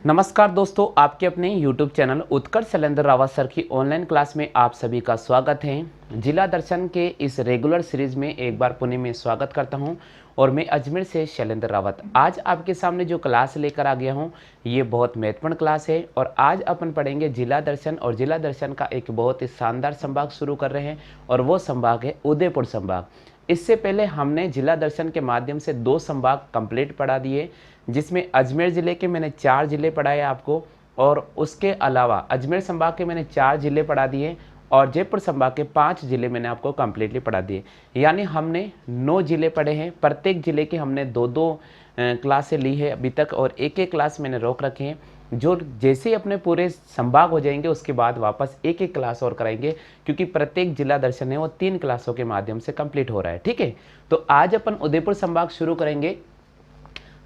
नमस्कार दोस्तों, आपके अपने YouTube चैनल उत्कर्ष शैलेंद्र रावत सर की ऑनलाइन क्लास में आप सभी का स्वागत है। जिला दर्शन के इस रेगुलर सीरीज में एक बार पुनः मैं स्वागत करता हूं और मैं अजमेर से शैलेंद्र रावत आज आपके सामने जो क्लास लेकर आ गया हूं ये बहुत महत्वपूर्ण क्लास है और आज अपन पढ़ेंगे जिला दर्शन। और जिला दर्शन का एक बहुत ही शानदार संभाग शुरू कर रहे हैं और वो संभाग है उदयपुर संभाग। इससे पहले हमने जिला दर्शन के माध्यम से 2 संभाग कंप्लीट पढ़ा दिए, जिसमें अजमेर ज़िले के मैंने 4 ज़िले पढ़ाए आपको, और उसके अलावा अजमेर संभाग के मैंने 4 ज़िले पढ़ा दिए और जयपुर संभाग के 5 ज़िले मैंने आपको कम्प्लीटली पढ़ा दिए। यानी हमने 9 ज़िले पढ़े हैं। प्रत्येक ज़िले की हमने 2-2 क्लासें ली है अभी तक और एक क्लास मैंने रोक रखे हैं। जो जैसे ही अपने पूरे संभाग हो जाएंगे उसके बाद वापस एक क्लास और कराएंगे, क्योंकि प्रत्येक जिला दर्शन है वो 3 क्लासों के माध्यम से कंप्लीट हो रहा है। ठीक है, तो आज अपन उदयपुर संभाग शुरू करेंगे।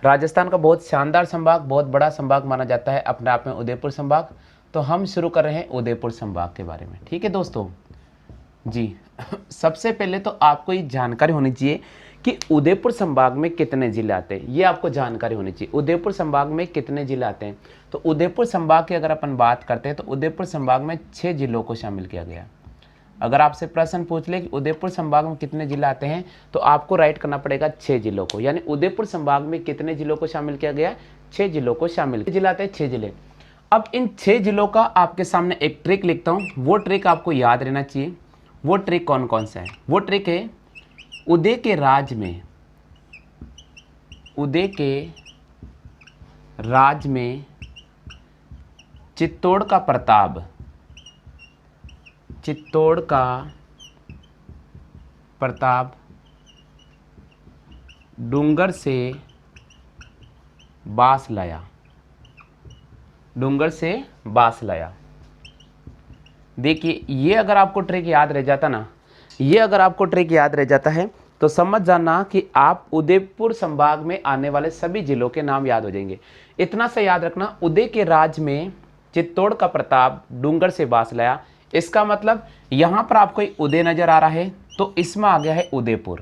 राजस्थान का बहुत शानदार संभाग, बहुत बड़ा संभाग माना जाता है अपने आप में उदयपुर संभाग। तो हम शुरू कर रहे हैं उदयपुर संभाग के बारे में। ठीक है दोस्तों जी, सबसे पहले तो आपको ये जानकारी होनी चाहिए कि उदयपुर संभाग में कितने जिले आते हैं। ये आपको जानकारी होनी चाहिए, उदयपुर संभाग में कितने जिले आते हैं। तो उदयपुर संभाग की अगर अपन बात करते हैं तो उदयपुर संभाग में 6 जिलों को शामिल किया गया। अगर आपसे प्रश्न पूछ ले कि उदयपुर संभाग में कितने जिले आते हैं तो आपको राइट करना पड़ेगा 6 जिलों को। यानी उदयपुर संभाग में कितने जिलों को शामिल किया गया? 6 जिलों को शामिल। जिले आते हैं 6 जिले। अब इन 6 जिलों का आपके सामने एक ट्रिक लिखता हूँ, वो ट्रिक आपको याद रहना चाहिए। वो ट्रिक कौन कौन सा है? वो ट्रिक है उदय के राज में चित्तौड़ का प्रताप डूंगर से बास लाया। देखिए, ये अगर आपको ट्रिक याद रह जाता ना, ये अगर आपको ट्रिक याद रह जाता है तो समझ जाना कि आप उदयपुर संभाग में आने वाले सभी जिलों के नाम याद हो जाएंगे। इतना सा याद रखना, उदय के राज में चित्तौड़ का प्रताप डूंगर से बास लाया। इसका मतलब यहां पर आपको उदय नजर आ रहा है तो इसमें आ गया है उदयपुर।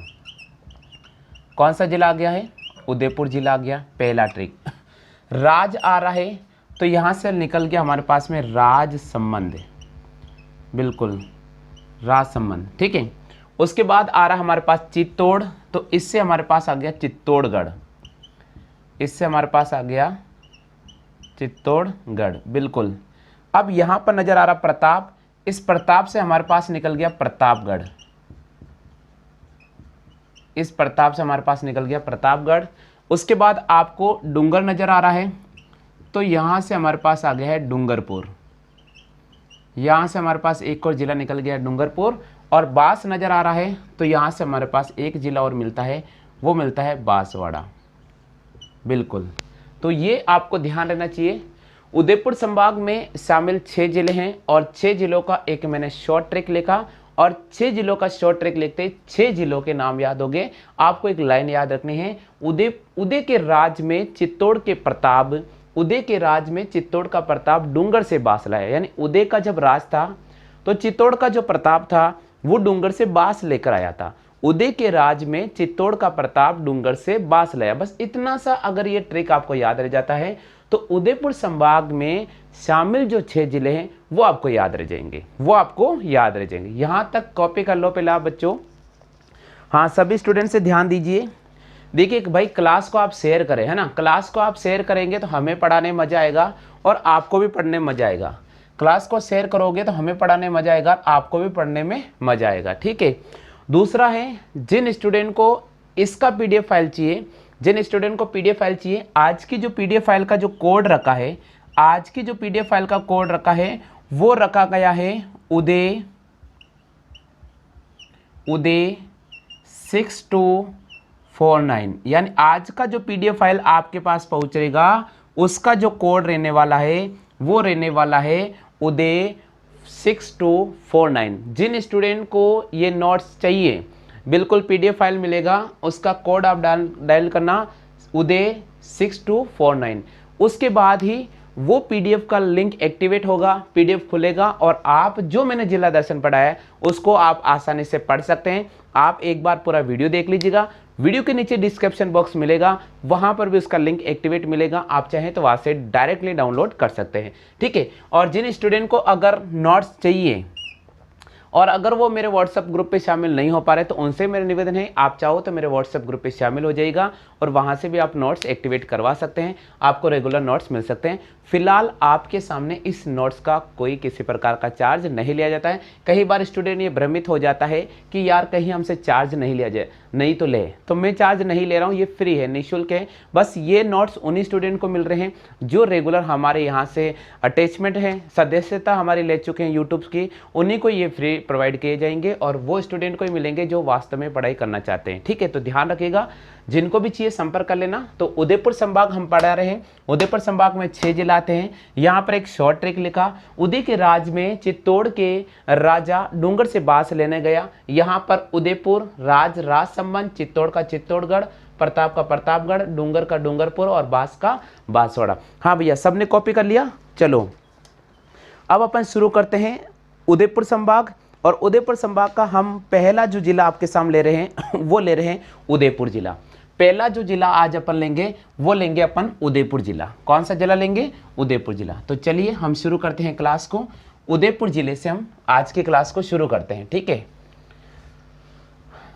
कौन सा जिला आ गया है? उदयपुर जिला आ गया। पहला ट्रिक। राज आ रहा है तो यहां से निकल गया हमारे पास में राज संबंध, बिल्कुल राज संबंध। ठीक है, उसके बाद आ रहा हमारे पास चित्तौड़, तो इससे हमारे पास आ गया चित्तौड़गढ़। चित्तौड़गढ़, बिल्कुल। अब यहां पर नजर आ रहा प्रताप, इस प्रताप से हमारे पास निकल गया प्रतापगढ़। उसके बाद आपको डूंगर नजर आ रहा है तो यहां से हमारे पास आ गया है डूंगरपुर। यहां से हमारे पास एक और जिला निकल गया डूंगरपुर। और बास नजर आ रहा है तो यहां से हमारे पास एक जिला और मिलता है, वो मिलता है बांसवाड़ा, बिल्कुल। तो ये आपको ध्यान रहना चाहिए। उदयपुर संभाग में शामिल 6 जिले हैं और 6 जिलों का एक मैंने शॉर्ट ट्रिक लिखा और 6 जिलों का शॉर्ट ट्रिक लिखते 6 जिलों के नाम याद हो गए। आपको एक लाइन याद रखनी है, उदय के राज में चित्तौड़ का प्रताप डूंगर से बास लाया। यानी उदय का जब राज था तो चित्तौड़ का जो प्रताप था वो डूंगर से बास लेकर आया था। उदय के राज में चित्तौड़ का प्रताप डूंगर से बास लाया। बस इतना सा अगर ये ट्रिक आपको याद रह जाता है तो उदयपुर संभाग में शामिल जो 6 जिले हैं वो आपको याद रह जाएंगे, यहां तक कॉपी कर लो पहले आप बच्चों। हाँ, सभी स्टूडेंट से ध्यान दीजिए। देखिए भाई, क्लास को आप शेयर करें, है ना। क्लास को आप शेयर करेंगे तो हमें पढ़ाने में मजा आएगा और आपको भी पढ़ने में मजा आएगा। क्लास को शेयर करोगे तो हमें पढ़ाने में मजा आएगा, आपको भी पढ़ने में मजा आएगा। ठीक है। दूसरा है, जिन स्टूडेंट को इसका पीडीएफ फाइल चाहिए, आज की जो पीडीएफ फाइल का जो कोड रखा है, वो रखा गया है उदय 6249। यानी आज का जो पीडीएफ फाइल आपके पास पहुंचेगा उसका जो कोड रहने वाला है वो रहने वाला है उदय 6249। जिन स्टूडेंट को ये नोट्स चाहिए, बिल्कुल पीडीएफ फाइल मिलेगा, उसका कोड आप डायल करना उदय 6249। उसके बाद ही वो पीडीएफ का लिंक एक्टिवेट होगा, पीडीएफ खुलेगा और आप जो मैंने जिला दर्शन पढ़ाया है उसको आप आसानी से पढ़ सकते हैं। आप एक बार पूरा वीडियो देख लीजिएगा, वीडियो के नीचे डिस्क्रिप्शन बॉक्स मिलेगा, वहां पर भी उसका लिंक एक्टिवेट मिलेगा, आप चाहें तो वहां से डायरेक्टली डाउनलोड कर सकते हैं। ठीक है, और जिन स्टूडेंट को अगर नोट्स चाहिए और अगर वो मेरे व्हाट्सएप ग्रुप पे शामिल नहीं हो पा रहे तो उनसे मेरा निवेदन है, आप चाहो तो मेरे व्हाट्सएप ग्रुप पे शामिल हो जाइएगा और वहाँ से भी आप नोट्स एक्टिवेट करवा सकते हैं, आपको रेगुलर नोट्स मिल सकते हैं। फिलहाल आपके सामने इस नोट्स का कोई किसी प्रकार का चार्ज नहीं लिया जाता है। कई बार स्टूडेंट ये भ्रमित हो जाता है कि यार कहीं हमसे चार्ज नहीं लिया जाए, नहीं तो ले, तो मैं चार्ज नहीं ले रहा हूँ, ये फ्री है, निःशुल्क है। बस ये नोट्स उन्हीं स्टूडेंट को मिल रहे हैं जो रेगुलर हमारे यहाँ से अटैचमेंट है, सदस्यता हमारी ले चुके हैं यूट्यूब की, उन्हीं को ये फ्री प्रोवाइड किए जाएंगे और वो स्टूडेंट को ही मिलेंगे जो वास्तव में पढ़ाई करना चाहते हैं। ठीक है, तो ध्यान रखिएगा, जिनको भी चाहिए संपर्क कर लेना। तो उदयपुर संभाग हम पढ़ा रहे हैं, उदयपुर संभाग में 6 जिला आते हैं। यहाँ पर एक शॉर्ट ट्रिक लिखा, उदय के राज में चित्तौड़ के राजा डूंगर से बास लेने गया। यहाँ पर उदयपुर राज संबंध, चित्तौड़ का चित्तौड़गढ़, प्रताप का प्रतापगढ़, डूंगर का डूंगरपुर और बास का बांसवाड़ा। हाँ भैया, सबने कॉपी कर लिया। चलो अब अपन शुरू करते हैं उदयपुर संभाग, और उदयपुर संभाग का हम पहला जो जिला आपके सामने ले रहे हैं वो ले रहे हैं उदयपुर जिला। पहला जो जिला आज अपन लेंगे वो लेंगे अपन उदयपुर जिला। कौन सा जिला लेंगे? उदयपुर जिला। तो चलिए हम शुरू करते हैं क्लास को, उदयपुर जिले से हम आज की क्लास को शुरू करते हैं। ठीक है,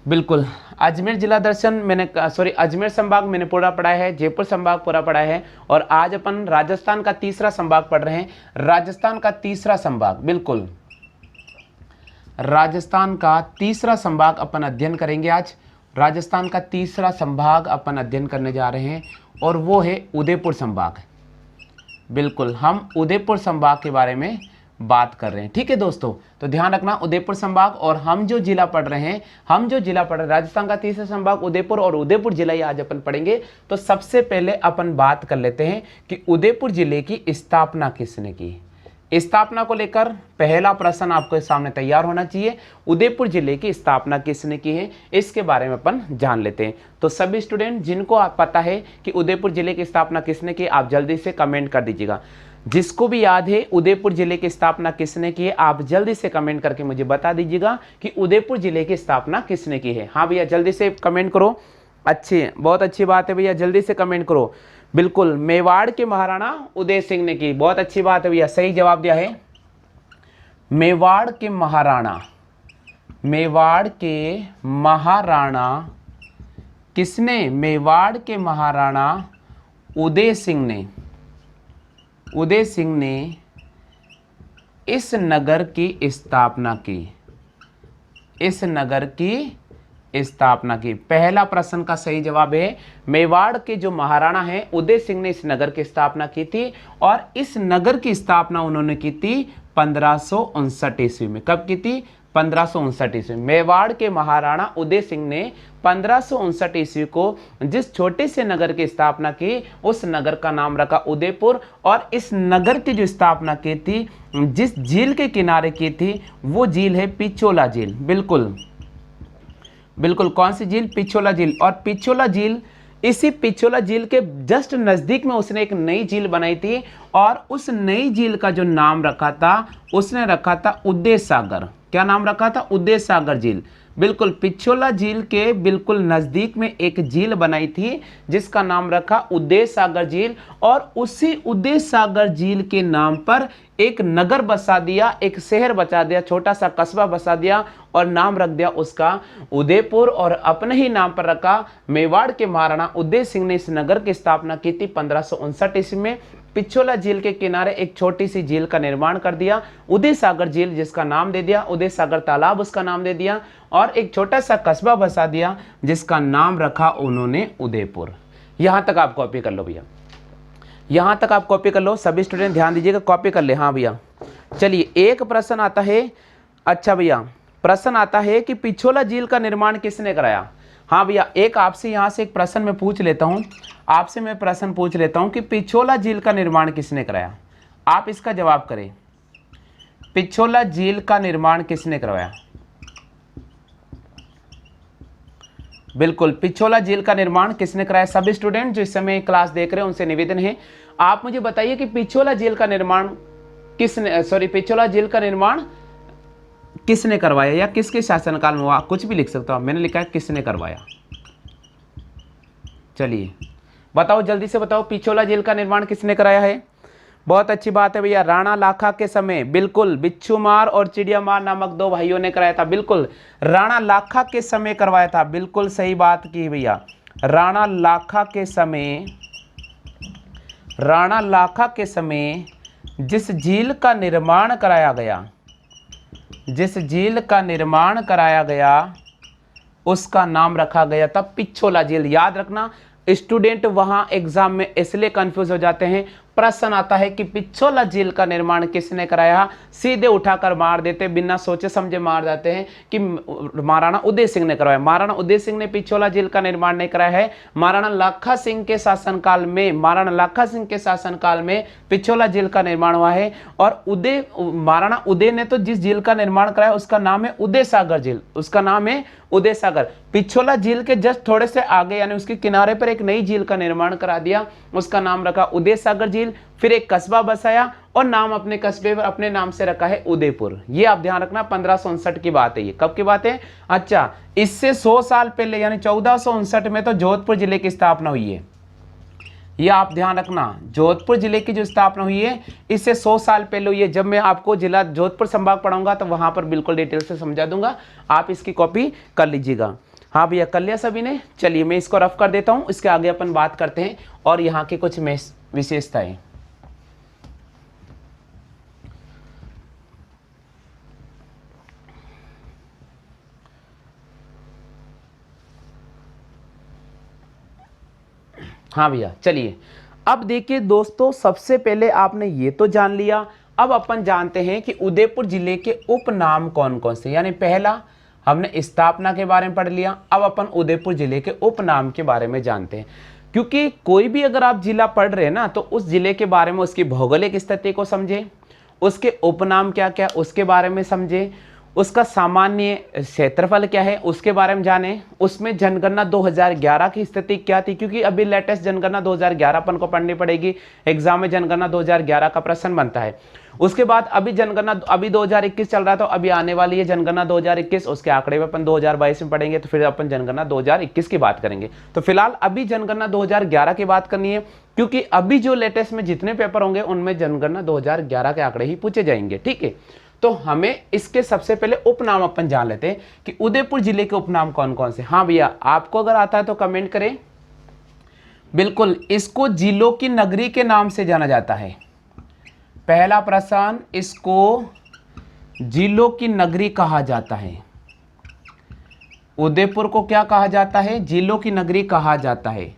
बिल्कुल। अजमेर जिला दर्शन मैंने अजमेर संभाग मैंने पूरा पढ़ा है, जयपुर संभाग पूरा पढ़ा है, और आज अपन राजस्थान का तीसरा संभाग पढ़ रहे हैं। राजस्थान का तीसरा संभाग, बिल्कुल राजस्थान का तीसरा संभाग अपन अध्ययन करेंगे आज। राजस्थान का तीसरा संभाग अपन अध्ययन करने जा रहे हैं और वो है उदयपुर संभाग। बिल्कुल, हम उदयपुर संभाग के बारे में बात कर रहे हैं। ठीक है दोस्तों, तो ध्यान रखना उदयपुर संभाग, और हम जो जिला पढ़ रहे हैं राजस्थान का तीसरा संभाग उदयपुर, और उदयपुर जिला ही आज अपन पढ़ेंगे। तो सबसे पहले अपन बात कर लेते हैं कि उदयपुर जिले की स्थापना किसने की। स्थापना को लेकर पहला प्रश्न आपके सामने तैयार होना चाहिए। उदयपुर जिले की स्थापना किसने की है, इसके बारे में अपन जान लेते हैं। तो सभी स्टूडेंट जिनको आप पता है कि उदयपुर जिले की स्थापना किसने की, आप जल्दी से कमेंट कर दीजिएगा। जिसको भी याद है उदयपुर जिले की स्थापना किसने की है, आप जल्दी से कमेंट करके मुझे बता दीजिएगा कि उदयपुर जिले की स्थापना किसने की है। हाँ भैया, जल्दी से कमेंट करो। अच्छी, बहुत अच्छी बात है भैया, जल्दी से कमेंट करो। बिल्कुल, मेवाड़ के महाराणा उदय सिंह ने की, बहुत अच्छी बात है भैया, सही जवाब दिया है। मेवाड़ के महाराणा किसने? मेवाड़ के महाराणा उदय सिंह ने इस नगर की स्थापना की। पहला प्रश्न का सही जवाब है मेवाड़ के जो महाराणा हैं उदय सिंह ने इस नगर की स्थापना की थी, और इस नगर की स्थापना उन्होंने की थी 1559 ईस्वी में। कब की थी? 1559 ईस्वी। मेवाड़ के महाराणा उदय सिंह ने 1559 ईस्वी को जिस छोटे से नगर की स्थापना की, उस नगर का नाम रखा उदयपुर, और इस नगर की जो स्थापना की थी, जिस झील के किनारे की थी, वो झील है पिछोला झील। बिल्कुल, कौन सी झील? पिछोला झील। और पिछोला झील, इसी पिछोला झील के जस्ट नजदीक में उसने एक नई झील बनाई थी, और उस नई झील का जो नाम रखा था, उसने रखा था उदय सागर। क्या नाम रखा था? उदय सागर झील। बिल्कुल, पिछोला झील के बिल्कुल नजदीक में एक झील बनाई थी जिसका नाम रखा उदय सागर झील, और उसी उदय सागर झील के नाम पर एक नगर बसा दिया, एक शहर बचा दिया, छोटा सा कस्बा बसा दिया, और नाम रख दिया उसका उदयपुर, और अपने ही नाम पर रखा। मेवाड़ के महाराणा उदय सिंह ने इस नगर की स्थापना की थी 1559 ईस्वी में। पिछोला झील के किनारे एक छोटी सी झील का निर्माण कर दिया, उदय सागर झील, जिसका नाम दे दिया उदय सागर तालाब, उसका नाम दे दिया, और एक छोटा सा कस्बा बसा दिया जिसका नाम रखा उन्होंने उदयपुर। यहां तक आप कॉपी कर लो भैया, यहां तक आप कॉपी कर लो। सभी स्टूडेंट ध्यान दीजिएगा, कॉपी कर ले। हाँ भैया, चलिए एक प्रश्न आता है। अच्छा भैया, प्रश्न आता है कि पिछोला झील का निर्माण किसने कराया। हाँ भैया, एक आपसे यहाँ से एक प्रश्न मैं पूछ लेता हूँ, आपसे मैं प्रश्न पूछ लेता हूँ कि पिछोला झील का निर्माण किसने कराया। आप इसका जवाब करें, पिछोला झील का निर्माण किसने करवाया। बिल्कुल, पिछोला झील का निर्माण किसने कराया। सभी स्टूडेंट जो इस समय क्लास देख रहे हैं उनसे निवेदन है, आप मुझे बताइए कि पिछोला झील का निर्माण पिछोला झील का निर्माण किसने करवाया, या किसके शासनकाल में हुआ। कुछ भी लिख सकते हो, मैंने लिखा है किसने करवाया। चलिए बताओ, जल्दी से बताओ, पिछोला झील का निर्माण किसने कराया है? बहुत अच्छी बात है भैया, राणा लाखा के समय, बिल्कुल, बिच्छू मार और चिड़िया मार नामक दो भाइयों ने कराया था, बिल्कुल राणा लाखा के समय करवाया था, बिल्कुल सही बात की भैया। राणा लाखा के समय, राणा लाखा के समय जिस झील का निर्माण कराया गया, जिस झील का निर्माण कराया गया उसका नाम रखा गया था पिछोला झील। याद रखना, स्टूडेंट वहां एग्जाम में इसलिए कंफ्यूज हो जाते हैं, प्रश्न आता है कि पिछोला झील का निर्माण किसने कराया, सीधे उठाकर मार देते, बिना सोचे समझे मार जाते हैं कि महाराणा उदय सिंह ने करवाया। महाराणा उदय सिंह ने पिछोला झील का निर्माण नहीं कराया है, महाराणा लाखा सिंह के शासनकाल में, महाराणा लाखा सिंह के शासनकाल में पिछोला झील का निर्माण हुआ है। और उदय, महाराणा उदय ने तो जिस झील का निर्माण कराया उसका नाम है उदय सागर झील, उसका नाम है उदय सागर। पिछोला झील के जस्ट थोड़े से आगे यानी उसके किनारे पर एक नई झील का निर्माण करा दिया, उसका नाम रखा उदय सागर झील। फिर एक कस्बा बसाया और नाम अपने कस्बे पर अपने नाम से रखा है उदयपुर। ये आप ध्यान रखना, 1559 की बात है। ये कब की बात है? अच्छा, इससे 100 साल पहले यानी 1459 में तो जोधपुर जिले की स्थापना हुई है। ये आप ध्यान रखना, जोधपुर जिले की जो स्थापना हुई है इससे 100 साल पहले हुई है। जब मैं आपको जिला जोधपुर संभाग पढ़ाऊंगा तो वहां पर बिल्कुल डिटेल से समझा दूंगा, आप इसकी कॉपी कर लीजिएगा। हाँ भैया, कर लिया सभी ने? चलिए मैं इसको रफ कर देता हूँ, इसके आगे अपन बात करते हैं और यहाँ की कुछ विशेषताएं। हाँ भैया, चलिए अब देखिए दोस्तों, सबसे पहले आपने ये तो जान लिया, अब अपन जानते हैं कि उदयपुर जिले के उपनाम कौन कौन से। यानी पहला हमने स्थापना के बारे में पढ़ लिया, अब अपन उदयपुर जिले के उपनाम के बारे में जानते हैं। क्योंकि कोई भी अगर आप जिला पढ़ रहे हैं ना, तो उस जिले के बारे में उसकी भौगोलिक स्थिति को समझे, उसके उपनाम क्या क्या उसके बारे में समझे, उसका सामान्य क्षेत्रफल क्या है उसके बारे में जाने, उसमें जनगणना 2011 की स्थिति क्या थी, क्योंकि अभी लेटेस्ट जनगणना 2011 अपन को पढ़नी पड़ेगी, एग्जाम में जनगणना 2011 का प्रश्न बनता है। उसके बाद अभी जनगणना अभी 2021 चल रहा था, तो अभी आने वाली है जनगणना 2021, उसके आंकड़े में अपन 2022 में पढ़ेंगे, तो फिर अपन जनगणना 2021 की बात करेंगे। तो फिलहाल अभी जनगणना 2011 की बात करनी है, क्योंकि अभी जो लेटेस्ट में जितने पेपर होंगे उनमें जनगणना 2011 के आंकड़े ही पूछे जाएंगे, ठीक है। तो हमें इसके सबसे पहले उपनाम अपन जान लेते हैं कि उदयपुर जिले के उपनाम कौन कौन से। हाँ भैया, आपको अगर आता है तो कमेंट करें। बिल्कुल, इसको जिलों की नगरी के नाम से जाना जाता है। पहला प्रश्न, इसको जिलों की नगरी कहा जाता है। उदयपुर को क्या कहा जाता है? जिलों की नगरी कहा जाता है।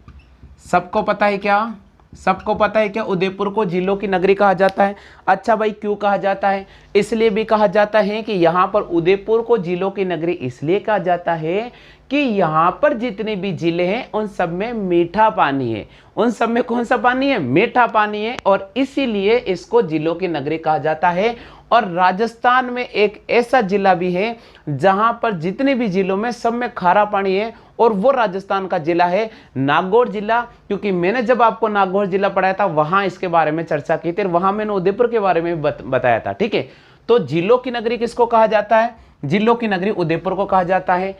सबको पता है क्या? सबको पता है क्या उदयपुर को जिलों की नगरी कहा जाता है? अच्छा भाई, क्यों कहा जाता है? इसलिए भी कहा जाता है कि यहाँ पर उदयपुर को जिलों की नगरी इसलिए कहा जाता है कि यहाँ पर जितने भी जिले हैं उन सब में मीठा पानी है। उन सब में कौन सा पानी है? मीठा पानी है, और इसीलिए इसको जिलों की नगरी कहा जाता है। और राजस्थान में एक ऐसा जिला भी है जहां पर जितने भी जिलों में सब में खारा पानी है, और वो राजस्थान का जिला है नागौर जिला। क्योंकि मैंने जब आपको नागौर जिला पढ़ाया था वहां इसके बारे में चर्चा की थी, वहां मैंने उदयपुर के बारे में बताया था, ठीक है। तो जिलों की नगरी किसको कहा जाता है? जिलों की नगरी उदयपुर को कहा जाता है।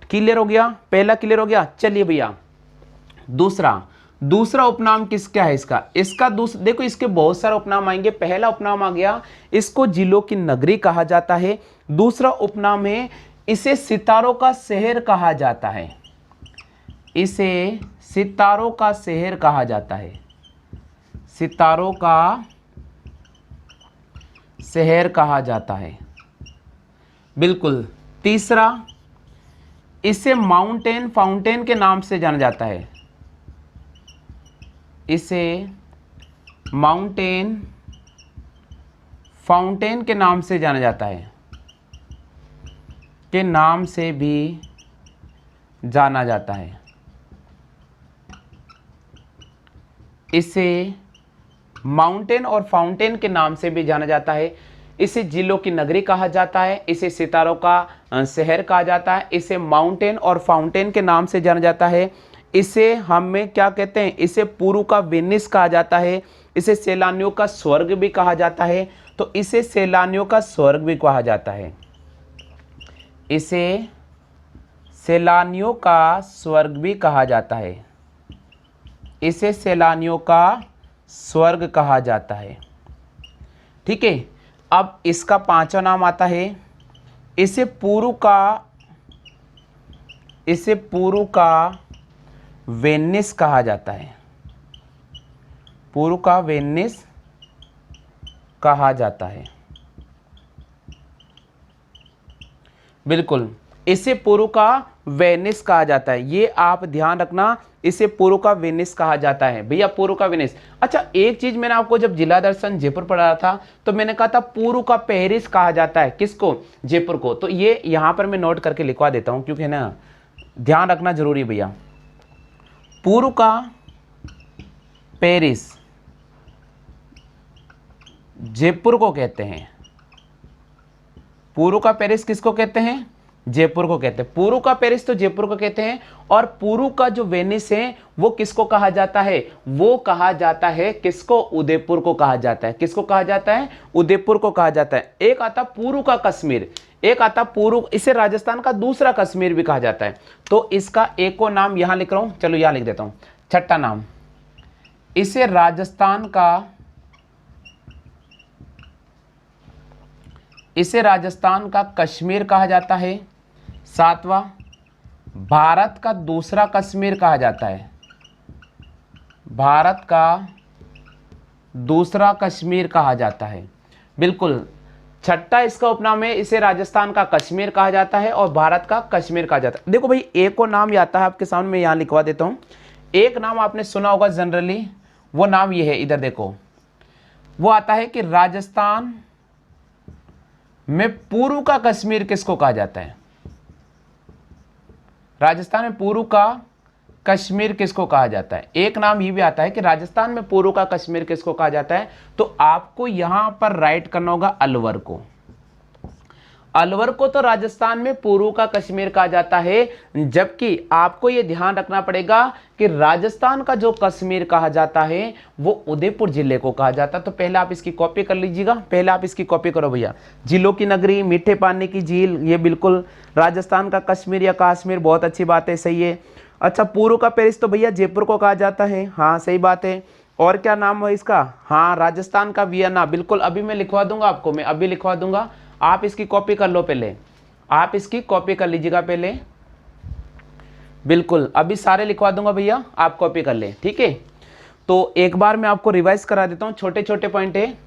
क्लियर हो गया? पहला क्लियर हो गया। चलिए भैया, दूसरा उपनाम किसका है? इसका देखो, इसके बहुत सारे उपनाम आएंगे। पहला उपनाम आ गया, इसको जिलों की नगरी कहा जाता है। दूसरा उपनाम है, इसे सितारों का शहर कहा जाता है। इसे सितारों का शहर कहा जाता है। सितारों का शहर कहा जाता है, बिल्कुल। तीसरा, इसे माउंटेन फाउंटेन के नाम से जाना जाता है। इसे माउंटेन फाउंटेन के नाम से जाना जाता है, के नाम से भी जाना जाता है। इसे माउंटेन और फाउंटेन के नाम से भी जाना जाता है। इसे जिलों की नगरी कहा जाता है। इसे सितारों का शहर कहा जाता है। इसे माउंटेन और फाउंटेन के नाम से जाना जाता है। इसे हमें क्या कहते हैं? इसे पूर्व का वेनिस कहा जाता है। इसे सैलानियों का स्वर्ग भी कहा जाता है। तो इसे सैलानियों का स्वर्ग भी कहा जाता है। इसे सैलानियों का स्वर्ग भी कहा जाता है। इसे सैलानियों का स्वर्ग कहा जाता है। ठीक है, अब इसका पांचवा नाम आता है, इसे पुरु का वेनिस कहा जाता है। पुरु का वेनिस कहा जाता है। बिल्कुल, इसे पुरु का वेनिस कहा जाता है। ये आप ध्यान रखना, इसे पुरु का वेनिस कहा जाता है भैया, पुरु का वेनिस। अच्छा, एक चीज मैंने आपको जब जिला दर्शन जयपुर पढ़ा था तो मैंने कहा था पुरु का पेरिस कहा जाता है। किसको? जयपुर को। तो ये यहां पर मैं नोट करके लिखवा देता हूं, क्योंकि ना ध्यान रखना जरूरी है भैया। पुरु का पेरिस जयपुर को कहते हैं। पुरु का पेरिस किसको कहते हैं? जयपुर को कहते हैं। पुरु का पेरिस तो जयपुर को कहते हैं, और पुरु का जो वेनिस है वो किसको कहा जाता है? वो कहा जाता है किसको? उदयपुर को कहा जाता है। किसको कहा जाता है? उदयपुर को कहा जाता है। एक आता पुरु का कश्मीर, एक आता पुरु, इसे राजस्थान का दूसरा कश्मीर भी कहा जाता है। तो इसका एक को नाम यहां लिख रहा हूं, चलो यहां लिख देता हूं। छठा नाम, इसे राजस्थान का कश्मीर कहा जाता है। सातवां, भारत का दूसरा कश्मीर कहा जाता है। भारत का दूसरा कश्मीर कहा जाता है। बिल्कुल, छठा इसका उपनाम है, इसे राजस्थान का कश्मीर कहा जाता है और भारत का कश्मीर कहा जाता है। देखो भाई, एक को नाम आता है आपके सामने, मैं यहां लिखवा देता हूं। एक नाम आपने सुना होगा जनरली, वो नाम ये है, इधर देखो, वो आता है कि राजस्थान में पूर्व का कश्मीर किसको कहा जाता है? राजस्थान में पूर्व का कश्मीर किसको कहा जाता है? एक नाम ये भी आता है कि राजस्थान में पूर्व का कश्मीर किसको कहा जाता है। तो आपको यहां पर राइट करना होगा अलवर को। अलवर को तो राजस्थान में पूर्व का कश्मीर कहा जाता है, जबकि आपको यह ध्यान रखना पड़ेगा कि राजस्थान का जो कश्मीर कहा जाता है वो उदयपुर जिले को कहा जाता है। तो पहले आप इसकी कॉपी कर लीजिएगा, पहले आप इसकी कॉपी करो भैया। जिलों की नगरी, मीठे पानी की झील, ये बिल्कुल राजस्थान का कश्मीर या कश्मीर, बहुत अच्छी बात है, सही है। अच्छा, पूर्व का पेरिस तो भैया जयपुर को कहा जाता है, हाँ सही बात है। और क्या नाम है इसका? हाँ, राजस्थान का वियना। बिल्कुल, अभी मैं लिखवा दूंगा आपको, मैं अभी लिखवा दूंगा, आप इसकी कॉपी कर लो पहले, आप इसकी कॉपी कर लीजिएगा पहले। बिल्कुल, अभी सारे लिखवा दूंगा भैया, आप कॉपी कर ले, ठीक है। तो एक बार मैं आपको रिवाइज करा देता हूं, छोटे छोटे पॉइंट है।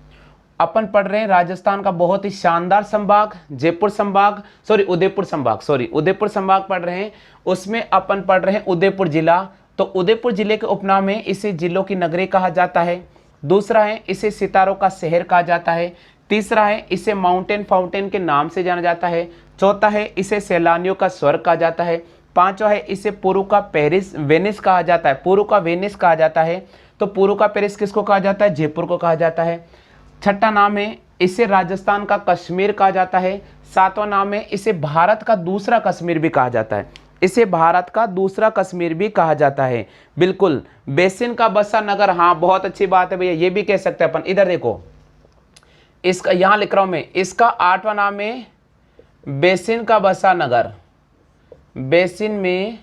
अपन पढ़ रहे हैं राजस्थान का बहुत ही शानदार संभाग, जयपुर संभाग, उदयपुर संभाग पढ़ रहे हैं। उसमें अपन पढ़ रहे हैं उदयपुर जिला। तो उदयपुर जिले के उपनाम है, इसे जिलों की नगरी कहा जाता है। दूसरा है, इसे सितारों का शहर कहा जाता है। तीसरा है, इसे माउंटेन फाउंटेन के नाम से जाना जाता है। चौथा है, इसे सैलानियों का स्वर्ग कहा जाता है। पांचवा है, इसे पुरु का वेनिस कहा जाता है। पुरु का वेनिस कहा जाता है। तो पुरु का पेरिस किसको कहा जाता है? जयपुर को कहा जाता है। छठा नाम है, इसे राजस्थान का कश्मीर कहा जाता है। सातवां नाम है, इसे भारत का दूसरा कश्मीर भी कहा जाता है। इसे भारत का दूसरा कश्मीर भी कहा जाता है। बिल्कुल, बेसिन का बसा नगर, हाँ बहुत अच्छी बात है भैया, ये भी कह सकते हैं अपन। इधर देखो, इसका यहां लिख रहा हूं मैं, इसका आठवां नाम है बेसिन का बसा नगर। बेसिन में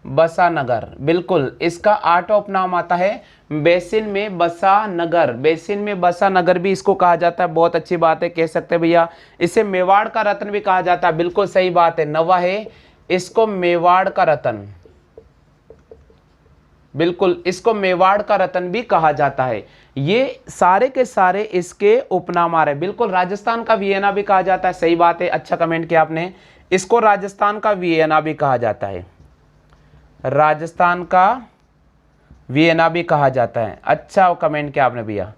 बसा नगर, बिल्कुल, इसका आठवां उपनाम आता है बेसिन में बसा नगर। बेसिन में बसा नगर भी इसको कहा जाता है, बहुत अच्छी बात है, कह सकते हैं भैया। इसे मेवाड़ का रत्न भी कहा जाता है, बिल्कुल सही बात है, नवा है, इसको मेवाड़ का रत्न, बिल्कुल इसको मेवाड़ का रत्न भी कहा जाता है। ये सारे के सारे इसके उपनाम आ रहे हैं। बिल्कुल, राजस्थान का वियना भी कहा जाता है, सही बात है, अच्छा कमेंट किया आपने, इसको राजस्थान का वियना भी कहा जाता है। राजस्थान का वियना भी कहा जाता है, अच्छा कमेंट किया आपने भैया।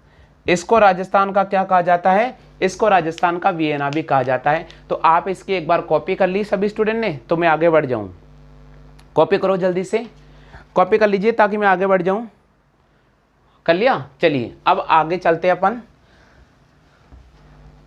इसको राजस्थान का क्या कहा जाता है? इसको राजस्थान का वियना भी कहा जाता है। तो आप इसकी एक बार कॉपी कर ली सभी स्टूडेंट ने, तो मैं आगे बढ़ जाऊं। कॉपी करो जल्दी से, कॉपी कर लीजिए ताकि मैं आगे बढ़ जाऊं। कर लिया? चलिए अब आगे चलते हैं अपन,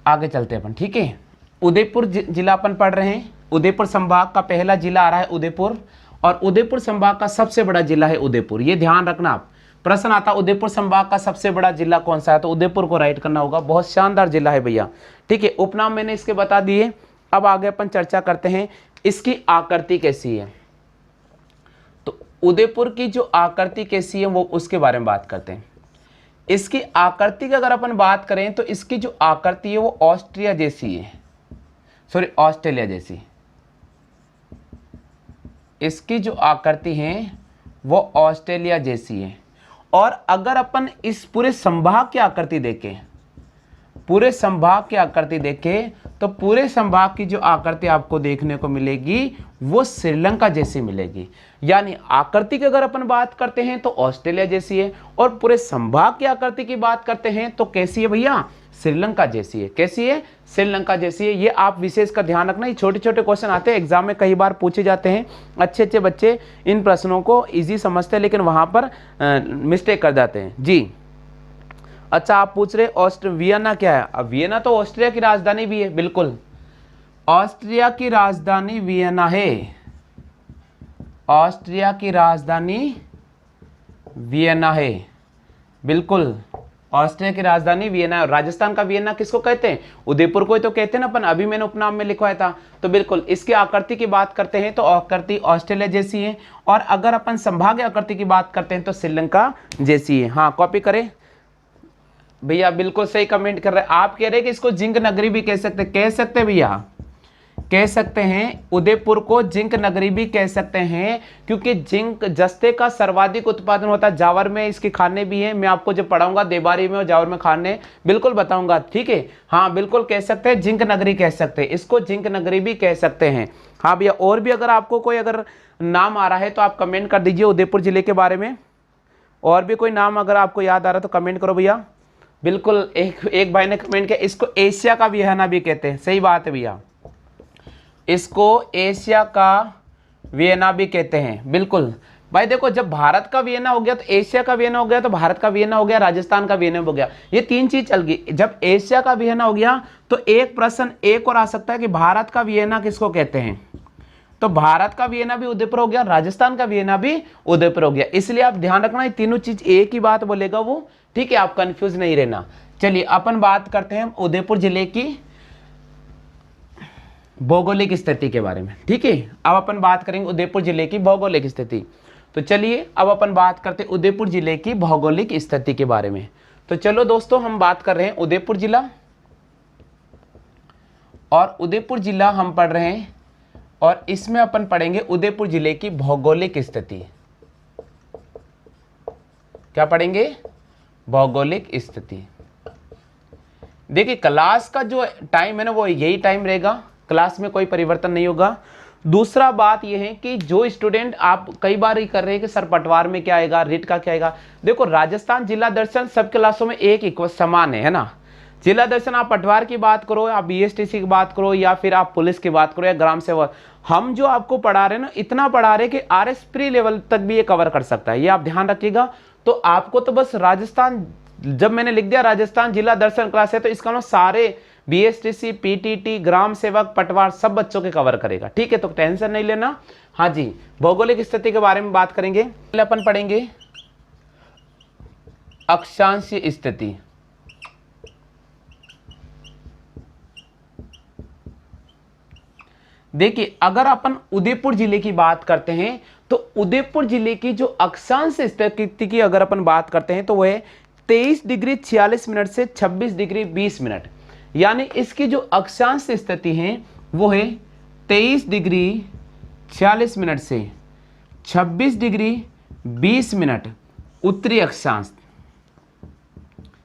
आगे चलते हैं अपन, ठीक है। उदयपुर जिला अपन पढ़ रहे हैं। उदयपुर संभाग का पहला जिला आ रहा है उदयपुर, और उदयपुर संभाग का सबसे बड़ा जिला है उदयपुर, ये ध्यान रखना आप। प्रश्न आता उदयपुर संभाग का सबसे बड़ा जिला कौन सा है, तो उदयपुर को राइट करना होगा। बहुत शानदार जिला है भैया, ठीक है। उपनाम मैंने इसके बता दिए। अब आगे अपन चर्चा करते हैं इसकी आकृति कैसी है। तो उदयपुर की जो आकृति कैसी है वो उसके बारे में बात करते हैं। इसकी आकृति की अगर अपन बात करें तो इसकी जो आकृति है वो ऑस्ट्रिया जैसी है, सॉरी ऑस्ट्रेलिया जैसी। इसकी जो आकृति है वो ऑस्ट्रेलिया जैसी है। और अगर अपन इस पूरे संभाग की आकृति देखें, पूरे संभाग की आकृति देखें तो पूरे संभाग की जो आकृति आपको देखने को मिलेगी वो श्रीलंका जैसी मिलेगी। यानी आकृति की अगर अपन बात करते हैं तो ऑस्ट्रेलिया जैसी है, और पूरे संभाग की आकृति की बात करते हैं तो कैसी है भैया, श्रीलंका जैसी है। कैसी है, श्रीलंका जैसी है। ये आप विशेष का ध्यान रखना, ये छोटे छोटे क्वेश्चन आते हैं एग्जाम में, कई बार पूछे जाते हैं। अच्छे अच्छे बच्चे इन प्रश्नों को इजी समझते हैं लेकिन वहां पर मिस्टेक कर जाते हैं जी। अच्छा, आप पूछ रहे वियना क्या है। अब वियना तो ऑस्ट्रिया की राजधानी भी है, बिल्कुल ऑस्ट्रिया की राजधानी वियना है। ऑस्ट्रिया की राजधानी वियना है, बिल्कुल ऑस्ट्रिया की राजधानी वियना है। राजस्थान का वियना किसको कहते हैं, उदयपुर को ही तो कहते हैं ना अपन, अभी मैंने उपनाम में लिखवाया था। तो बिल्कुल इसकी आकृति की बात करते हैं तो आकृति ऑस्ट्रेलिया जैसी है, और अगर अपन संभागीय आकृति की बात करते हैं तो श्रीलंका जैसी है। हाँ, कॉपी करें भैया, बिल्कुल सही कमेंट कर रहे हैं। आप कह रहे हैं कि इसको जिंक नगरी भी कह सकते, कह सकते भैया, कह सकते हैं। उदयपुर को जिंक नगरी भी कह सकते हैं क्योंकि जिंक जस्ते का सर्वाधिक उत्पादन होता है। जावर में इसके खाने भी हैं, मैं आपको जब पढ़ाऊंगा देबारी में और जावर में खाने बिल्कुल बताऊंगा, ठीक है। हाँ बिल्कुल कह सकते हैं, जिंक नगरी कह सकते हैं, इसको जिंक नगरी भी कह सकते हैं। हाँ भैया, और भी अगर आपको कोई अगर नाम आ रहा है तो आप कमेंट कर दीजिए उदयपुर जिले के बारे में। और भी कोई नाम अगर आपको याद आ रहा है तो कमेंट करो भैया। बिल्कुल एक भाई ने कमेंट किया इसको एशिया का वियना भी कहते हैं, सही बात है भैया, इसको एशिया का वियना भी कहते हैं। बिल्कुल भाई, देखो जब भारत का वियना हो गया तो एशिया का वियना हो गया, तो भारत का वियना हो गया, राजस्थान का वियना हो गया, ये तीन चीज चल गई। जब एशिया का वियना हो गया तो एक प्रश्न एक और आ सकता है कि भारत का वियना किसको कहते हैं। तो भारत का वियना भी उदयपुर हो गया, राजस्थान का वियना भी उदयपुर हो गया। इसलिए आप ध्यान रखना ये तीनों चीज एक ही बात बोलेगा वो, ठीक है, आप कंफ्यूज नहीं रहना। चलिए अपन बात करते हैं उदयपुर जिले की भौगोलिक स्थिति के बारे में, ठीक है। अब अपन बात करेंगे उदयपुर जिले की भौगोलिक स्थिति। तो चलिए अब अपन बात करते हैं उदयपुर जिले की भौगोलिक स्थिति के बारे में। तो चलो दोस्तों, हम बात कर रहे हैं उदयपुर जिला, और उदयपुर जिला हम पढ़ रहे हैं और इसमें अपन पढ़ेंगे उदयपुर जिले की भौगोलिक स्थिति। क्या पढ़ेंगे, भौगोलिक स्थिति। देखिए क्लास का जो टाइम है ना वो यही टाइम रहेगा, क्लास में कोई परिवर्तन नहीं होगा। दूसरा बात यह है कि जो स्टूडेंट आप कई बार ही कर रहे हैं कि सर पटवार में क्या आएगा, रिट का क्या आएगा, देखो राजस्थान जिला दर्शन सब क्लासों में एक समान है ना। जिला दर्शन आप पटवार की बात करो, आप बीएसटीसी की बात करो, या फिर आप पुलिस की बात करो, या ग्राम सेवक, हम जो आपको पढ़ा रहे हैं ना इतना पढ़ा रहे कि आरएस प्री लेवल तक भी ये कवर कर सकता है, ये आप ध्यान रखिएगा। तो आपको तो बस राजस्थान, जब मैंने लिख दिया राजस्थान जिला दर्शन क्लास है तो इसका मतलब सारे बीएसटीसी, पीटीटी, ग्राम सेवक, पटवार सब बच्चों के कवर करेगा, ठीक है, तो टेंशन नहीं लेना। हाँ जी, भौगोलिक स्थिति के बारे में बात करेंगे। पहले अपन पढ़ेंगे अक्षांशीय स्थिति। देखिए अगर अपन उदयपुर जिले की बात करते हैं तो उदयपुर जिले की जो अक्षांश स्थिति की अगर अपन बात करते हैं तो वह है 23 डिग्री 46 मिनट से 26 डिग्री 20 मिनट। यानी इसकी जो अक्षांश स्थिति है वो है 23 डिग्री 46 मिनट से 26 डिग्री 20 मिनट उत्तरी अक्षांश।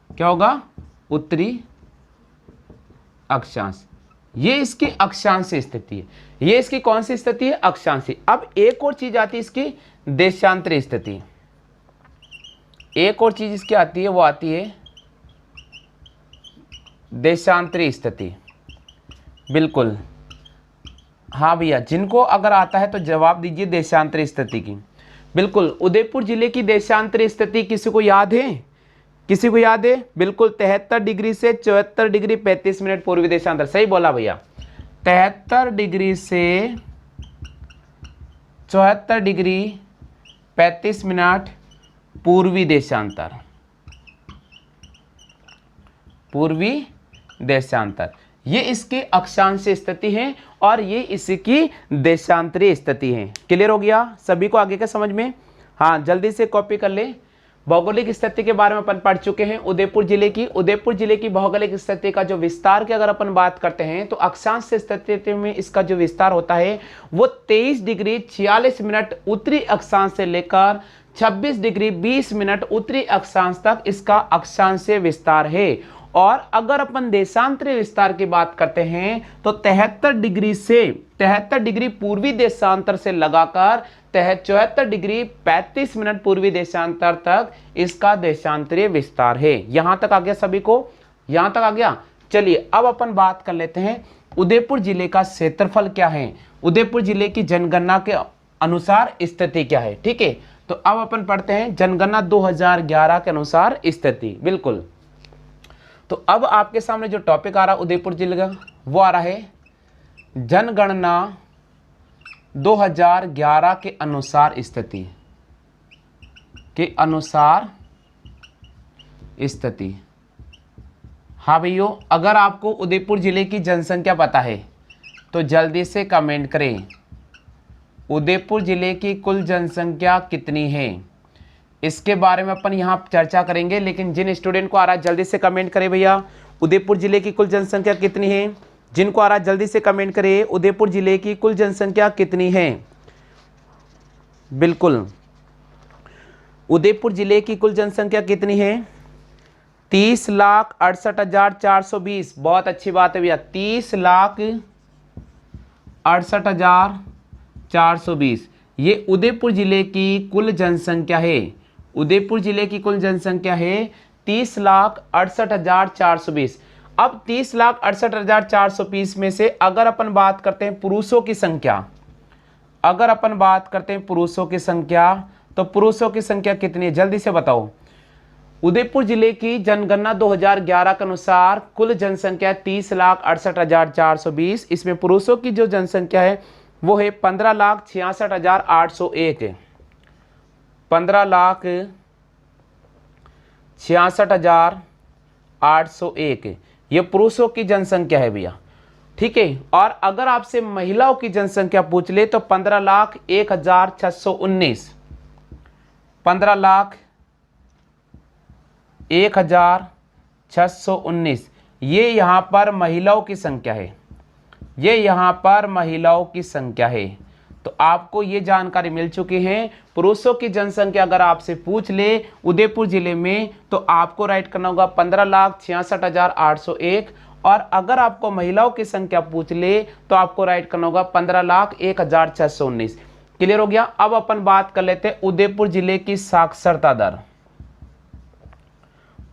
क्या होगा, उत्तरी अक्षांश। ये इसकी अक्षांश स्थिति है, ये इसकी कौन सी स्थिति है, अक्षांशी। अब एक और चीज आती है इसकी देशांतरी स्थिति। एक और चीज इसकी आती है, वो आती है देशांतरी स्थिति। बिल्कुल हाँ भैया, जिनको अगर आता है तो जवाब दीजिए देशांतरी स्थिति की। बिल्कुल उदयपुर जिले की देशांतरी स्थिति किसी को याद है, किसी को याद है? बिल्कुल 73 डिग्री से 74 डिग्री 35 मिनट पूर्वी देशांतर। सही बोला भैया, 73 डिग्री से 74 डिग्री 35 मिनट पूर्वी देशांतर, पूर्वी देशांतर। ये इसकी अक्षांश स्थिति है और ये इसकी देशांतरीय स्थिति है। क्लियर हो गया सभी को आगे का समझ में? हाँ, जल्दी से कॉपी कर ले। भौगोलिक स्थिति के बारे में अपन पढ़ चुके हैं। उदयपुर जिले की भौगोलिक स्थिति का जो विस्तार की अगर अपन बात करते हैं तो अक्षांश स्थिति में इसका जो विस्तार होता है वो 23 डिग्री 46 मिनट उत्तरी अक्षांश से लेकर 26 डिग्री 20 मिनट उत्तरी अक्षांश तक इसका अक्षांशीय विस्तार है। और अगर अपन देशांतरीय विस्तार की बात करते हैं तो 73 डिग्री पूर्वी देशांतर से लगाकर 74 डिग्री 35 मिनट पूर्वी देशांतर तक इसका देशांतरीय विस्तार है। यहां तक आ गया सभी को? यहां तक आ गया। चलिए अब अपन बात कर लेते हैं उदयपुर जिले का क्षेत्रफल क्या है, उदयपुर जिले की जनगणना के अनुसार स्थिति क्या है। ठीक है, तो अब अपन पढ़ते हैं जनगणना 2011 के अनुसार स्थिति। बिल्कुल, तो अब आपके सामने जो टॉपिक आ रहा है उदयपुर जिले का वो आ रहा है जनगणना 2011 के अनुसार स्थिति स्थिति। हाँ भैया, अगर आपको उदयपुर जिले की जनसंख्या पता है तो जल्दी से कमेंट करें। उदयपुर जिले की कुल जनसंख्या कितनी है इसके बारे में अपन यहाँ चर्चा करेंगे, लेकिन जिन स्टूडेंट को आ रहा है जल्दी से कमेंट करें भैया उदयपुर जिले की कुल जनसंख्या कितनी है। जिनको आ रहा है जल्दी से कमेंट करें उदयपुर जिले की कुल जनसंख्या कितनी है। बिल्कुल, उदयपुर जिले की कुल जनसंख्या कितनी है? 30,68,420। बहुत अच्छी बात है भैया, 30,68,420 ये उदयपुर जिले की कुल जनसंख्या है। उदयपुर जिले की कुल जनसंख्या है 30,68,420। अब 30,68,420 में से अगर अपन बात करते हैं पुरुषों की संख्या, तो पुरुषों की संख्या कितनी है जल्दी से बताओ। उदयपुर जिले की जनगणना 2011 के अनुसार कुल जनसंख्या 30,68,420। इसमें पुरुषों की जो जनसंख्या है वो है 15,66,801। 15,66,801 ये पुरुषों की जनसंख्या है भैया। ठीक है, और अगर आपसे महिलाओं की जनसंख्या पूछ ले तो 15,01,619। 15,01,619 ये यहाँ पर महिलाओं की संख्या है। तो आपको ये जानकारी मिल चुकी है। पुरुषों की जनसंख्या अगर आपसे पूछ ले उदयपुर जिले में तो आपको राइट करना होगा 15,66,801, और अगर आपको महिलाओं की संख्या पूछ ले तो आपको राइट करना होगा 15,01,619। क्लियर हो गया? अब अपन बात कर लेते हैं उदयपुर जिले की साक्षरता दर।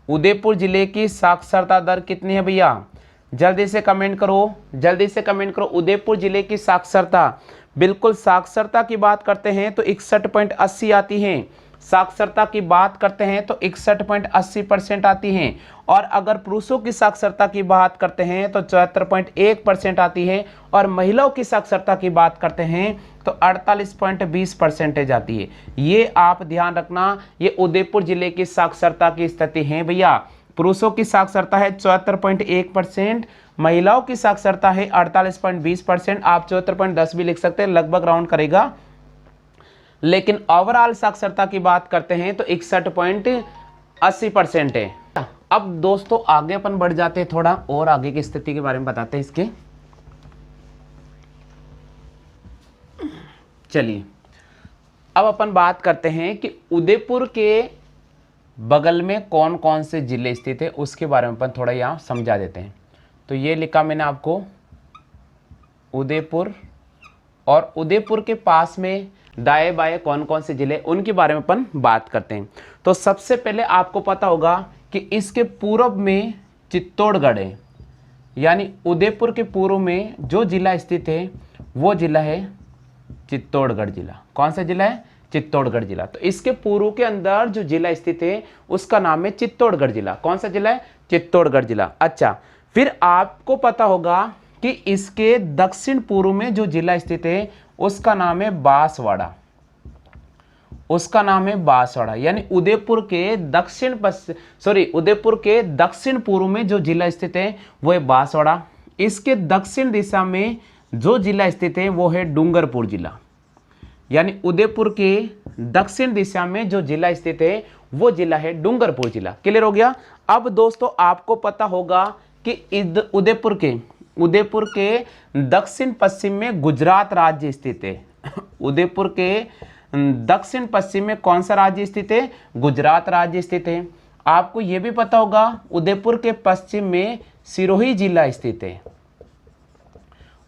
उदयपुर जिले की साक्षरता दर कितनी है भैया? जल्दी से कमेंट करो, उदयपुर जिले की साक्षरता। बिल्कुल, साक्षरता की बात करते हैं तो 61.80 आती हैं। साक्षरता की बात करते हैं तो 61.80% आती हैं। और अगर पुरुषों की साक्षरता की बात करते हैं तो 74.1% आती है। और महिलाओं की साक्षरता की बात करते हैं तो 48.20% आती है। ये आप ध्यान रखना, ये उदयपुर जिले की साक्षरता की स्थिति है भैया। पुरुषों की साक्षरता है 74.1%, महिलाओं की साक्षरता है 48.20%। आप 74.10 भी लिख सकते हैं, लगभग राउंड करेगा। लेकिन ओवरऑल साक्षरता की बात करते हैं तो 61.80% है। अब दोस्तों आगे अपन बढ़ जाते हैं, थोड़ा और आगे की स्थिति के बारे में बताते हैं इसके। चलिए अब अपन बात करते हैं कि उदयपुर के बगल में कौन कौन से जिले स्थित है उसके बारे में अपन थोड़ा यहाँ समझा देते हैं। तो ये लिखा मैंने आपको उदयपुर, और उदयपुर के पास में दाएं बाएं कौन कौन से जिले उनके बारे में अपन बात करते हैं। तो सबसे पहले आपको पता होगा कि इसके पूर्व में चित्तौड़गढ़ है, यानी उदयपुर के पूर्व में जो जिला स्थित है वो जिला है चित्तौड़गढ़ जिला। कौन सा जिला है? चित्तौड़गढ़ जिला। तो इसके पूर्व के अंदर जो जिला स्थित है उसका नाम है चित्तौड़गढ़ जिला। कौन सा जिला है? चित्तौड़गढ़ जिला। अच्छा, फिर आपको पता होगा कि इसके दक्षिण पूर्व में जो जिला स्थित है उसका नाम है बांसवाड़ा। यानी उदयपुर के दक्षिण पूर्व में जो जिला स्थित है वो है बांसवाड़ा। इसके दक्षिण दिशा में जो जिला स्थित है वो है डूंगरपुर जिला। यानी उदयपुर के दक्षिण दिशा में जो जिला स्थित है वो जिला है डूंगरपुर जिला। क्लियर हो गया। अब दोस्तों आपको पता होगा कि उदयपुर के दक्षिण पश्चिम में गुजरात राज्य स्थित है। उदयपुर के दक्षिण पश्चिम में कौन सा राज्य स्थित है? गुजरात राज्य स्थित है। आपको यह भी पता होगा उदयपुर के पश्चिम में सिरोही जिला स्थित है।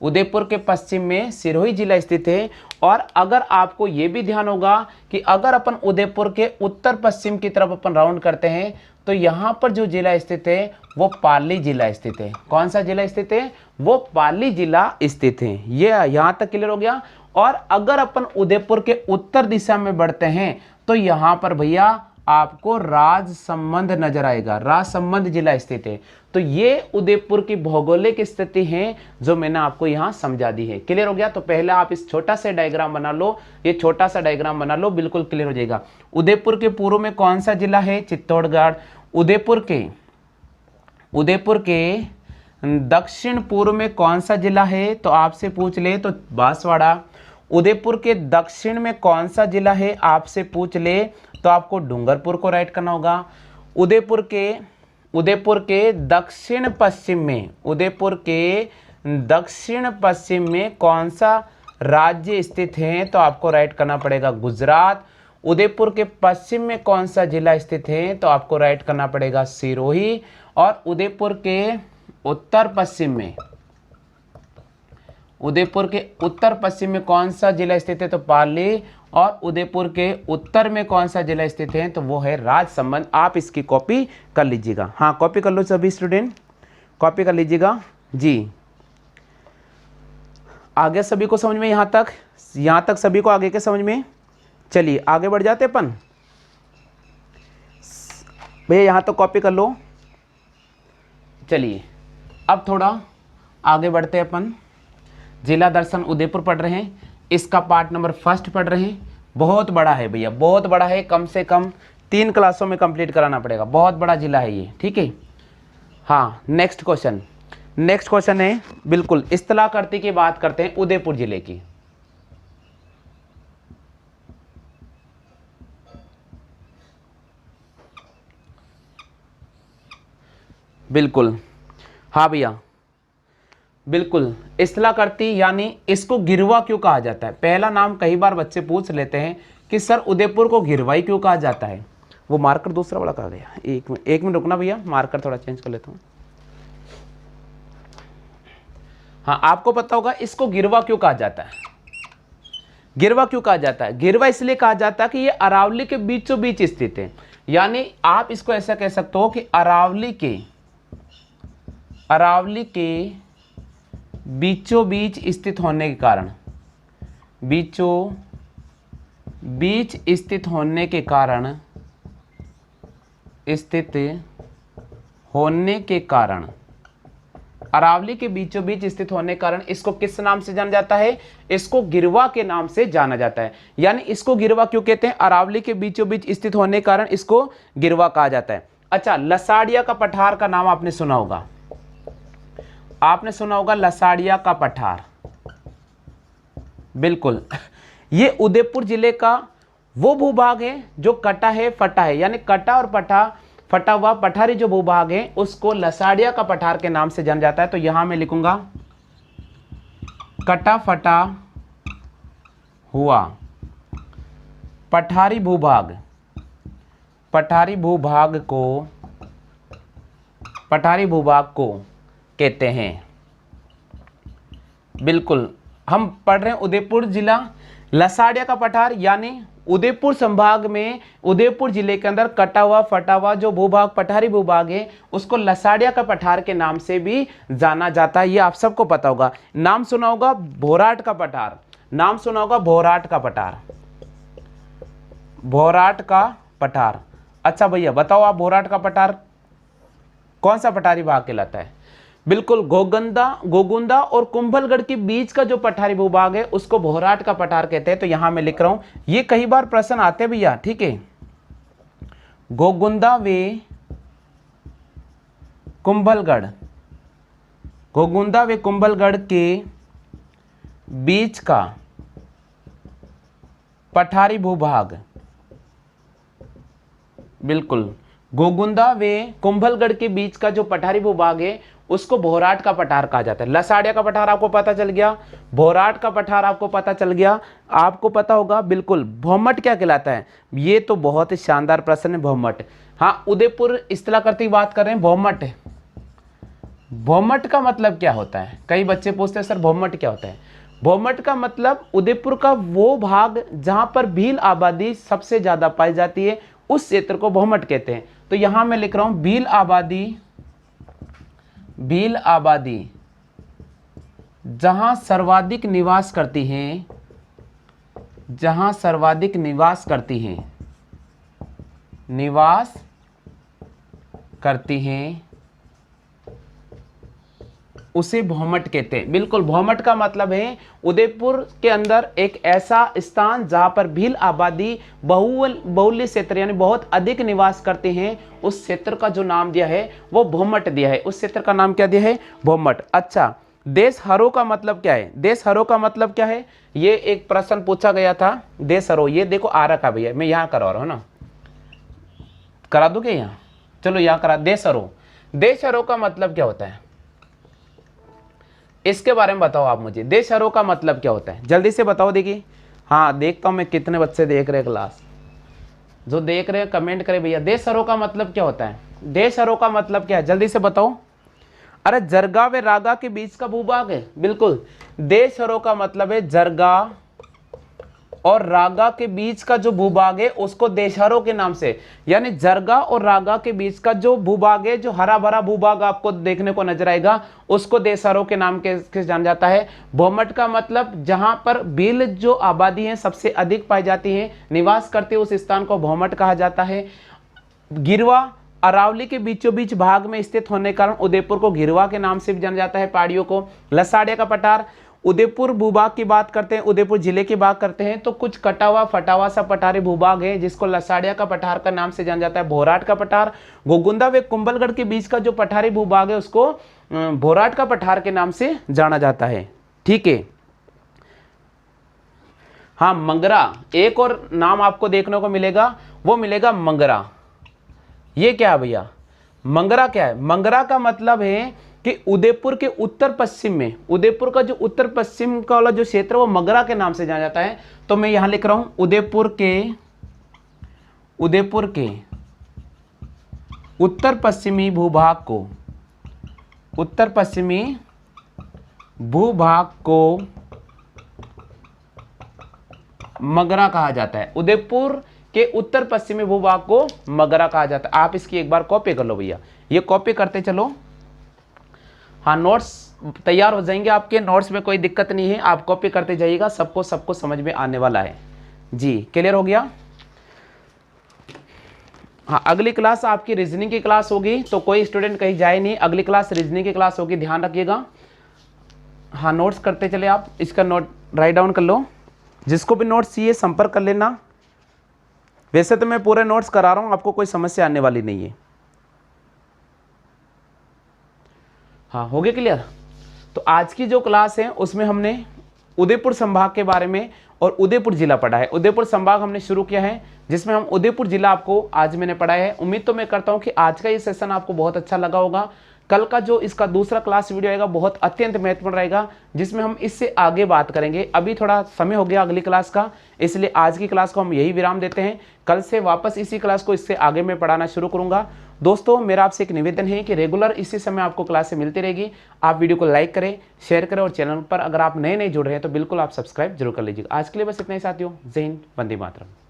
उदयपुर के पश्चिम में सिरोही जिला स्थित है। और अगर आपको यह भी ध्यान होगा कि अगर अपन उदयपुर के उत्तर पश्चिम की तरफ अपन राउंड करते हैं तो यहां पर जो जिला स्थित है वो पाली जिला स्थित है। कौन सा जिला स्थित है? वो पाली जिला स्थित है। ये यहां तक क्लियर हो गया। और अगर अपन उदयपुर के उत्तर दिशा में बढ़ते हैं तो यहां पर भैया आपको राजसमंद नजर आएगा। राजसमंद जिला स्थित है। तो ये उदयपुर की भौगोलिक स्थिति है जो मैंने आपको यहां समझा दी है। क्लियर हो गया। तो पहले आप इस छोटा सा डायग्राम बना लो, ये छोटा सा डायग्राम बना लो, बिल्कुल क्लियर हो जाएगा। उदयपुर के पूर्व में कौन सा जिला है? चित्तौड़गढ़। उदयपुर के दक्षिण पूर्व में कौन सा जिला है? तो आपसे पूछ ले तो बांसवाड़ा। उदयपुर के दक्षिण में कौन सा जिला है? आपसे पूछ ले तो आपको डूंगरपुर को राइट करना होगा। उदयपुर के दक्षिण पश्चिम में कौन सा राज्य स्थित है? तो आपको राइट करना पड़ेगा गुजरात। उदयपुर के पश्चिम में कौन सा जिला स्थित है? तो आपको राइट करना पड़ेगा सिरोही। और उदयपुर के उत्तर पश्चिम में कौन सा जिला स्थित है? तो पाली। और उदयपुर के उत्तर में कौन सा जिला स्थित है? तो वो है राजसमंद। आप इसकी कॉपी कर लीजिएगा। हाँ, कॉपी कर लो सभी स्टूडेंट, कॉपी कर लीजिएगा जी। आगे सभी को समझ में? यहाँ तक सभी को आगे के समझ में? चलिए आगे बढ़ जाते अपन। भैया यहाँ तक कॉपी कर लो। चलिए अब थोड़ा आगे बढ़ते अपन। जिला दर्शन उदयपुर पढ़ रहे हैं, इसका पार्ट नंबर 1 पढ़ रहे हैं। बहुत बड़ा है भैया, बहुत बड़ा है, कम से कम 3 क्लासों में कंप्लीट कराना पड़ेगा। बहुत बड़ा जिला है ये, ठीक है। हाँ, नेक्स्ट क्वेश्चन है बिल्कुल इस्तलाकर्ती की बात करते हैं उदयपुर जिले की। बिल्कुल, हाँ भैया बिल्कुल। इस्तलाकर्ती यानी इसको गिरवा क्यों कहा जाता है? पहला नाम कई बार बच्चे पूछ लेते हैं कि सर उदयपुर को गिरवाई क्यों कहा जाता है? वो मार्कर दूसरा वाला कहा गया। एक मिनट रुकना भैया, मार्कर थोड़ा चेंज कर लेता हूँ। हाँ, आपको पता होगा इसको गिरवा क्यों कहा जाता है? गिरवा क्यों कहा जाता है? गिरवा इसलिए कहा जाता है कि ये अरावली के बीचों बीच स्थित है। यानी आप इसको ऐसा कह सकते हो कि अरावली के बीचों बीच स्थित होने के कारण, स्थित होने के कारण अरावली के बीचों बीच स्थित होने के कारण इसको किस नाम से जाना जाता है? इसको गिरवा के नाम से जाना जाता है। यानी इसको गिरवा क्यों कहते हैं? अरावली के बीचों बीच स्थित होने के कारण इसको गिरवा कहा जाता है। अच्छा, लसाड़िया का पठार का नाम आपने सुना होगा। लसाड़िया का पठार। बिल्कुल, ये उदयपुर जिले का वो भूभाग है जो कटा है फटा है। यानी कटा और फटा हुआ पठारी जो भूभाग है उसको लसाड़िया का पठार के नाम से जाना जाता है। तो यहां मैं लिखूंगा कटा फटा हुआ पठारी भूभाग को कहते हैं। बिल्कुल, हम पढ़ रहे हैं उदयपुर जिला, लसाड़िया का पठार। यानी उदयपुर संभाग में उदयपुर जिले के अंदर कटा हुआ फटा हुआ जो भूभाग पठारी भूभाग है उसको लसाड़िया का पठार के नाम से भी जाना जाता है। ये आप सबको पता होगा। नाम सुना होगा भोराट का पठार, भोराट का पठार। अच्छा भैया बताओ आप, भोराट का पठार कौन सा पठारी भाग कहलाता है? बिल्कुल, गोगुंदा और कुंभलगढ़ के बीच का जो पठारी भूभाग है उसको भोराट का पठार कहते हैं। तो यहां मैं लिख रहा हूं, ये कई बार प्रश्न आते भैया, ठीक है। गोगुंदा वे कुंभलगढ़ घोगुंदा व कुंभलगढ़ के बीच का पठारी भूभाग, बिल्कुल, घोगुंदा व कुंभलगढ़ के बीच का जो पठारी भूभाग है उसको भोराट का पठार कहा जाता है। लसाड़िया का पठार आपको पता चल गया, भोराट का पठार आपको पता चल गया। आपको पता होगा बिल्कुल भौमट क्या कहलाता है, ये तो बहुत ही शानदार प्रश्न है, भौमट। हाँ, उदयपुर इस्तेलाह करती बात कर रहे हैं, भौमट। भौमट का मतलब क्या होता है, कई बच्चे पूछते हैं सर भौमट क्या होता है। भौमट का मतलब उदयपुर का वो भाग जहां पर भील आबादी सबसे ज्यादा पाई जाती है, उस क्षेत्र को भौमट कहते हैं। तो यहां मैं लिख रहा हूं भील आबादी जहां सर्वाधिक निवास करती हैं, जहां सर्वाधिक निवास करती हैं उसे भौमट कहते हैं। बिल्कुल, भौमट का मतलब है उदयपुर के अंदर एक ऐसा स्थान जहां पर भील आबादी बहुल्य क्षेत्र यानी बहुत अधिक निवास करते हैं, उस क्षेत्र का जो नाम दिया है वो भौमट दिया है। उस क्षेत्र का नाम क्या दिया है, भौमट। अच्छा, देशहरो का मतलब क्या है, देशहरो का मतलब क्या है, ये एक प्रश्न पूछा गया था। देशहरो, ये देखो आ रखा भैया, मैं यहाँ करवा रहा हूँ ना, करा दो क्या यहाँ, चलो यहाँ करा। देशहरो, देशहरो का मतलब क्या होता है, इसके बारे में बताओ आप मुझे। देशहरो का मतलब क्या होता है, जल्दी से बताओ। देखिए, हाँ देखता हूं मैं कितने बच्चे देख रहे हैं क्लास, जो देख रहे हैं कमेंट करें भैया। देशहरो का मतलब क्या होता है, देशहरो का मतलब क्या है, जल्दी से बताओ। अरे जरगा व रागा के बीच का भूभाग है, बिल्कुल। देशहरो का मतलब है जरगा और रागा के बीच का जो भूभाग है उसको देशहरो के नाम से, यानी जरगा और रागा के बीच का जो भूभाग है, जो हरा भरा भूभाग आपको देखने को नजर आएगा, उसको देशहरो के नाम के जाना जाता है। भौमट का मतलब जहां पर भील जो आबादी है सबसे अधिक पाई जाती है, निवास करती है, उस स्थान को भौमट कहा जाता है। गिरवा अरावली के बीचों बीच भाग में स्थित होने के कारण उदयपुर को गिरवा के नाम से भी जाना जाता है, पहाड़ियों को। लसाड़िया का पठार, उदयपुर भूभाग की बात करते हैं, उदयपुर जिले की बात करते हैं, तो कुछ कटा हुआ फटा हुआ सा पठारी भूभाग है जिसको लसाड़िया का पठार का नाम से जाना जाता है। भोराट का पठार, घोगुंदा व कुंभलगढ़ के बीच का जो पठारी भूभाग है उसको भोराट का पठार के नाम से जाना जाता है। ठीक है। हाँ, मंगरा, एक और नाम आपको देखने को मिलेगा, वो मिलेगा मंगरा। ये क्या है भैया, मंगरा क्या है, मंगरा का मतलब है कि उदयपुर के उत्तर पश्चिम में, उदयपुर का जो उत्तर पश्चिम का वाला जो क्षेत्र वो मंगरा के नाम से जाना जाता है। तो मैं यहां लिख रहा हूं उदयपुर के उत्तर पश्चिमी भूभाग को, उत्तर पश्चिमी भूभाग को मगरा कहा जाता है। उदयपुर के उत्तर पश्चिमी भूभाग को मगरा कहा जाता है। आप इसकी एक बार कॉपी कर लो भैया, ये कॉपी करते चलो। हाँ, नोट्स तैयार हो जाएंगे आपके, नोट्स में कोई दिक्कत नहीं है, आप कॉपी करते जाइएगा, सबको समझ में आने वाला है जी। क्लियर हो गया। हाँ, अगली क्लास आपकी रीजनिंग की क्लास होगी, तो कोई स्टूडेंट कहीं जाए नहीं, अगली क्लास रीजनिंग की क्लास होगी, ध्यान रखिएगा। हाँ, नोट्स करते चले आप, इसका नोट राइट डाउन कर लो। जिसको भी नोट्स चाहिए संपर्क कर लेना। वैसे तो मैं पूरे नोट्स करा रहा हूँ, आपको कोई समस्या आने वाली नहीं है। हाँ, हो गया क्लियर। तो आज की जो क्लास है उसमें हमने उदयपुर संभाग के बारे में और उदयपुर जिला पढ़ा है। उदयपुर संभाग हमने शुरू किया है, जिसमें हम उदयपुर जिला आपको आज मैंने पढ़ाया है। उम्मीद तो मैं करता हूं कि आज का ये सेशन आपको बहुत अच्छा लगा होगा। कल का जो इसका दूसरा क्लास वीडियो आएगा बहुत अत्यंत महत्वपूर्ण रहेगा, जिसमें हम इससे आगे बात करेंगे। अभी थोड़ा समय हो गया अगली क्लास का, इसलिए आज की क्लास को हम यही विराम देते हैं। कल से वापस इसी क्लास को इससे आगे मैं पढ़ाना शुरू करूंगा। दोस्तों, मेरा आपसे एक निवेदन है कि रेगुलर इसी समय आपको क्लासें मिलती रहेगी। आप वीडियो को लाइक करें, शेयर करें, और चैनल पर अगर आप नए जुड़ रहे हैं तो बिल्कुल आप सब्सक्राइब जरूर कर लीजिएगा। आज के लिए बस इतना ही साथियों। जय हिंद, वंदे मातरम।